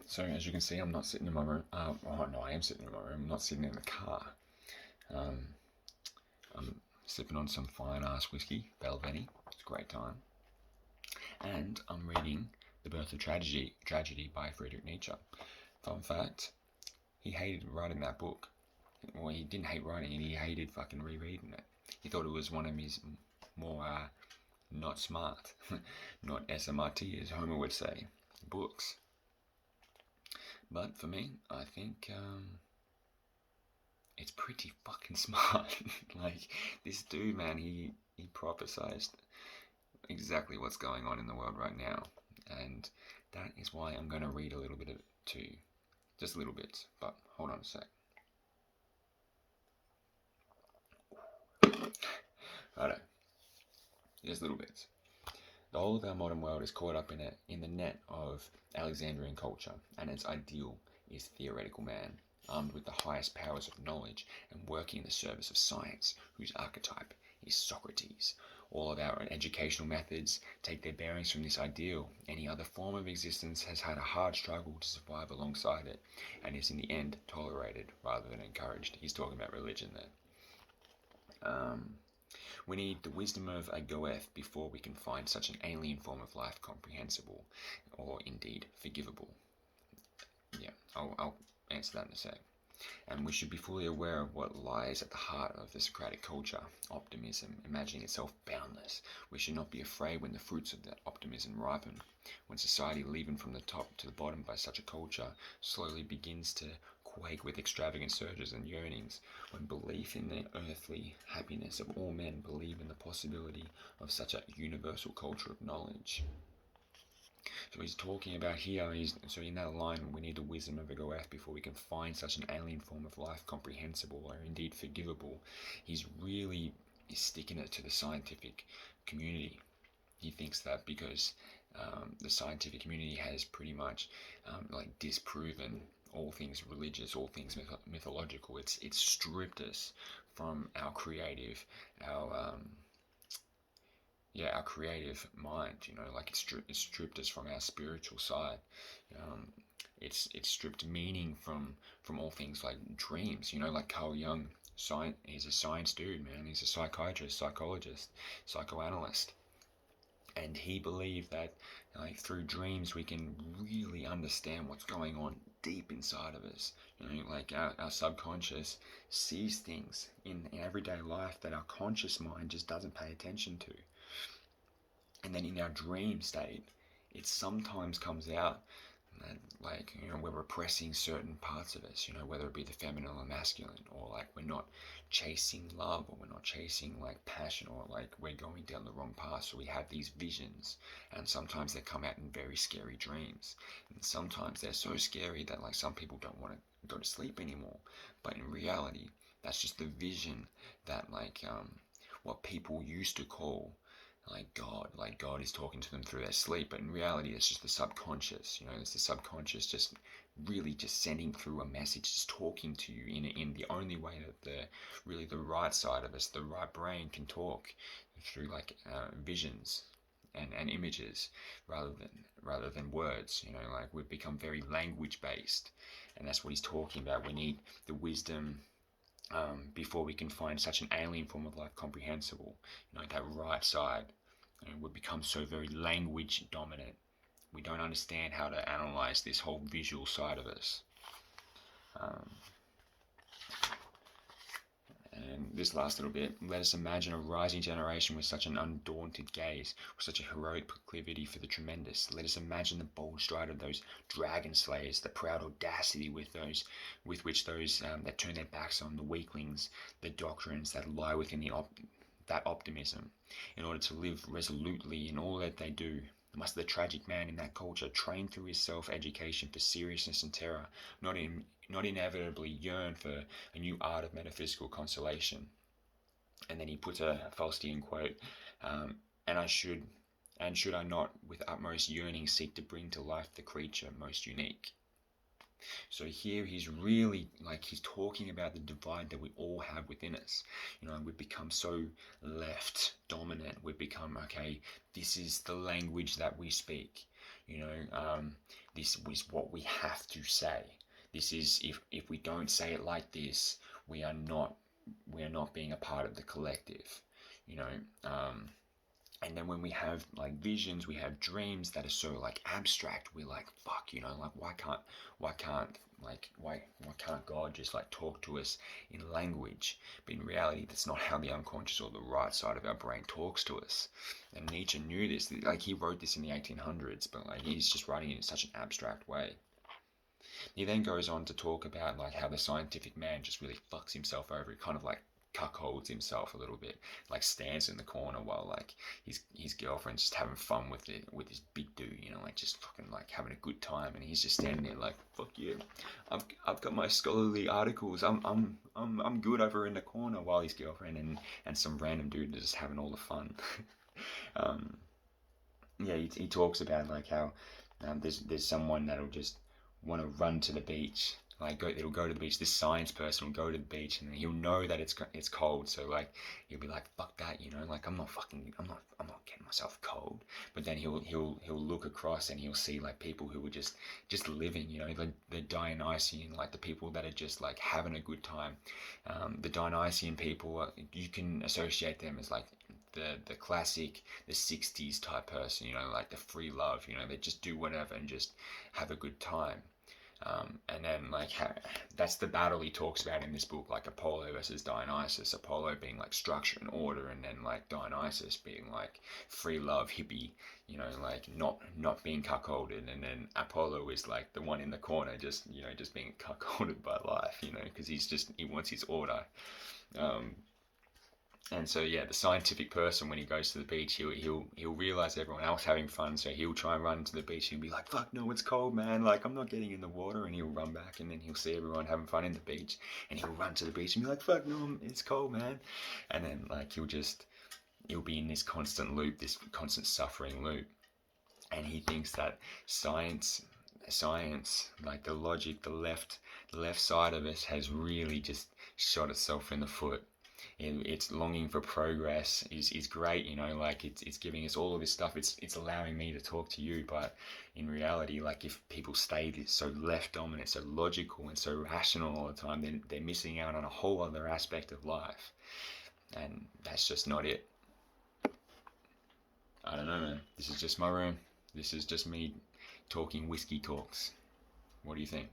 So as you can see, I'm not sitting in my room. Oh no, I am sitting in my room. I'm not sitting in the car. Um, I'm sipping on some fine ass whiskey, Belveni. It's a great time. And I'm reading The Birth of Tragedy by Friedrich Nietzsche. Fun fact: he hated writing that book. Well, he didn't hate writing it. He hated fucking rereading it. He thought it was one of his more not smart, not SMRT as Homer would say, books. But for me, I think it's pretty fucking smart. Like, this dude, man, he prophesized exactly what's going on in the world right now, and that is why I'm going to read a little bit of it to you, just a little bit. But hold on a sec. Righto, just little bits. The whole of our modern world is caught up in the net of Alexandrian culture, and its ideal is theoretical man, armed with the highest powers of knowledge and working in the service of science, whose archetype is Socrates. All of our educational methods take their bearings from this ideal. Any other form of existence has had a hard struggle to survive alongside it, and is in the end tolerated rather than encouraged. He's talking about religion there. We need the wisdom of a Goethe before we can find such an alien form of life comprehensible, or indeed forgivable. Yeah, I'll answer that in a sec. And we should be fully aware of what lies at the heart of the Socratic culture: optimism, imagining itself boundless. We should not be afraid when the fruits of that optimism ripen. When society, leaven from the top to the bottom by such a culture, slowly begins to quake with extravagant surges and yearnings, when belief in the earthly happiness of all men believe in the possibility of such a universal culture of knowledge. So he's talking about here, so in that line, we need the wisdom of a Goethe before we can find such an alien form of life comprehensible or indeed forgivable. He's really sticking it to the scientific community. He thinks that because the scientific community has pretty much like disproven all things religious, all things mythological. It's stripped us from our creative, our creative mind. Like it's stripped us from our spiritual side. It's stripped meaning from all things like dreams. Like Carl Jung, he's a science dude, man. He's a psychiatrist, psychologist, psychoanalyst. And he believed that like through dreams we can really understand what's going on deep inside of us. Like our subconscious sees things in everyday life that our conscious mind just doesn't pay attention to. And then in our dream state, it sometimes comes out that, like, we're repressing certain parts of us, whether it be the feminine or masculine, or like we're not chasing love, or we're not chasing like passion, or like we're going down the wrong path. So we have these visions, and sometimes they come out in very scary dreams, and sometimes they're so scary that like some people don't want to go to sleep anymore. But in reality, that's just the vision that what people used to call like God is talking to them through their sleep. But in reality, it's just the subconscious. It's the subconscious just really just sending through a message, just talking to you in the only way that the right side of us, the right brain, can talk, through visions and images rather than words. Like we've become very language based, and that's what he's talking about. We need the wisdom before we can find such an alien form of life comprehensible. That right side. We've become so very language dominant. We don't understand how to analyze this whole visual side of us. And this last little bit: let us imagine a rising generation with such an undaunted gaze, with such a heroic proclivity for the tremendous. Let us imagine the bold stride of those dragon slayers, the proud audacity with which those that turn their backs on the weaklings, the doctrines that lie within that optimism, in order to live resolutely in all that they do. Must the tragic man in that culture, train through his self-education for seriousness and terror, not inevitably yearn for a new art of metaphysical consolation? And then he puts a Faustian quote, should I not with utmost yearning seek to bring to life the creature most unique? So here he's really he's talking about the divide that we all have within us. We've become so left dominant. We've become, okay, this is the language that we speak. This is what we have to say. This is, if we don't say it like this, we are not being a part of the collective, you know. And then when we have like visions, we have dreams that are so like abstract, we're like, fuck, like why can't God just like talk to us in language? But in reality, that's not how the unconscious or the right side of our brain talks to us. And Nietzsche knew this. Like, he wrote this in the 1800s, but like he's just writing it in such an abstract way. He then goes on to talk about like how the scientific man just really fucks himself over. He kind of like cuckolds himself a little bit, like stands in the corner while like his girlfriend's just having fun with this big dude, like just fucking like having a good time, and he's just standing there like, fuck you, I've got my scholarly articles, I'm good over in the corner, while his girlfriend and some random dude are just having all the fun. Yeah, he talks about like how there's someone that'll just want to run to the beach. Like, it'll go to the beach. This science person will go to the beach, and he'll know that it's cold. So like he'll be like, fuck that, like I'm not getting myself cold. But then he'll look across and he'll see like people who were just living, the Dionysian, like the people that are just like having a good time. The Dionysian people, you can associate them as like the classic, the 60s type person, like the free love, they just do whatever and just have a good time. And then like that's the battle he talks about in this book, like Apollo versus Dionysus. Apollo being like structure and order, and then like Dionysus being like free love, hippie, like not being cuckolded. And then Apollo is like the one in the corner, just just being cuckolded by life, because he wants his order. And so yeah, the scientific person, when he goes to the beach, he'll realize everyone else having fun, so he'll try and run to the beach and be like, "Fuck no, it's cold, man! Like, I'm not getting in the water." And he'll run back, and then he'll see everyone having fun in the beach, and he'll run to the beach and be like, "Fuck no, it's cold, man!" And then like he'll be in this constant loop, this constant suffering loop, and he thinks that science, like the logic, the left side of us has really just shot itself in the foot. It's longing for progress is great, like it's giving us all of this stuff. It's allowing me to talk to you, but in reality, like if people stay so left dominant, so logical, and so rational all the time, then they're missing out on a whole other aspect of life, and that's just not it. I don't know, man. This is just my room. This is just me talking whiskey talks. What do you think?